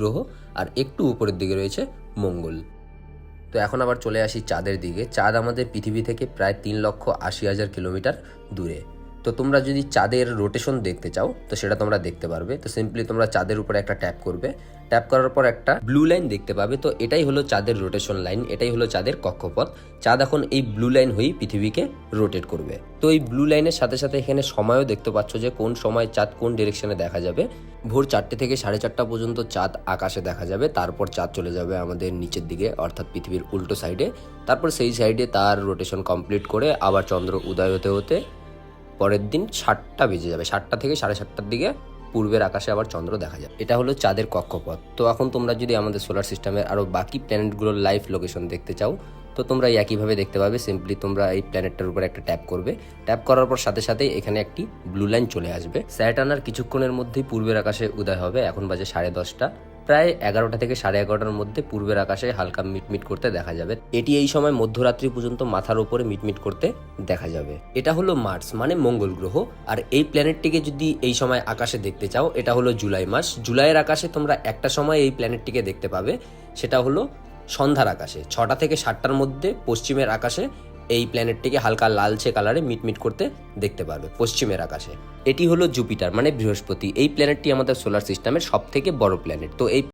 গ্রহ, আর একটু উপরের দিকে রয়েছে মঙ্গল। তো এখন আবার চলে আসি চাঁদের দিকে। চাঁদ আমাদের পৃথিবী থেকে প্রায় 3,80,000 কিলোমিটার দূরে। তো তোমরা যদি চাঁদের রোটেশন দেখতে চাও তো সেটা তোমরা দেখতে পারবে। তো সিম্পলি তোমরা চাঁদের উপরে একটা ট্যাপ করবে, ট্যাপ করার পর একটা ব্লু লাইন দেখতে পাবে। তো এটাই হলো চাঁদের রোটেশন লাইন, এটাই হলো চাঁদের কক্ষপথ। চাঁদ এখন এই ব্লু লাইন হয়েই পৃথিবীকে রোটেট করবে। তো এই ব্লু লাইনের সাথে সাথে এখানে সময়ও দেখতে পাচ্ছ যে কোন সময় চাঁদ কোন ডিরেকশনে দেখা যাবে। ভোর 4টে থেকে 4:30 পর্যন্ত চাঁদ আকাশে দেখা যাবে, তারপর চাঁদ চলে যাবে আমাদের নিচের দিকে অর্থাৎ পৃথিবীর উল্টো সাইডে। তারপর সেই সাইডে তার রোটেশন কমপ্লিট করে আবার চন্দ্র উদয় হতে হতে পরের দিন 7টা বেজে যাবে। 7টা থেকে 7:30টার দিকে পূর্বের আকাশে আবার চন্দ্র দেখা যায়। এটা হলো চাঁদের কক্ষপথ। তো এখন তোমরা যদি আমাদের সোলার সিস্টেমের আরও বাকি প্ল্যানেটগুলোর লাইভ লোকেশন দেখতে চাও তো তোমরা একইভাবে দেখতে পাবে। সিম্পলি তোমরা এই প্ল্যানেটটার উপর একটা ট্যাপ করবে, ট্যাপ করার পর সাথে সাথেই এখানে একটি ব্লু লাইন চলে আসবে। স্যাটার্ন আর কিছুক্ষণের মধ্যেই পূর্বের আকাশে উদয় হবে। এখন বাজে 10:30। প্রায় 11টা থেকে 11:30টার মধ্যে পূর্বের আকাশে হালকা মিটমিট করতে দেখা যাবে। এটি এই সময় মধ্যরাত্রি পর্যন্ত মাথার উপরে মিটমিট করতে দেখা যাবে। এটা হলো মার্স মানে মঙ্গল গ্রহ। আর এই প্ল্যানেটটিকে যদি এই সময় আকাশে দেখতে চাও, এটা হলো জুলাই মাস। জুলাইয়ের আকাশে তোমরা একটা সময় এই প্ল্যানেটটিকে দেখতে পাবে, সেটা হলো সন্ধ্যার আকাশে 6টা থেকে 7টার মধ্যে পশ্চিমের আকাশে এই প্ল্যানেটটিকে হালকা লালচে কালারে মিটমিট করতে দেখতে পারবে পশ্চিমের আকাশে। এটি হলো জুপিটার মানে বৃহস্পতি। এই প্ল্যানেটটি আমাদের সোলার সিস্টেমের সব থেকে বড় প্ল্যানেট। তো এই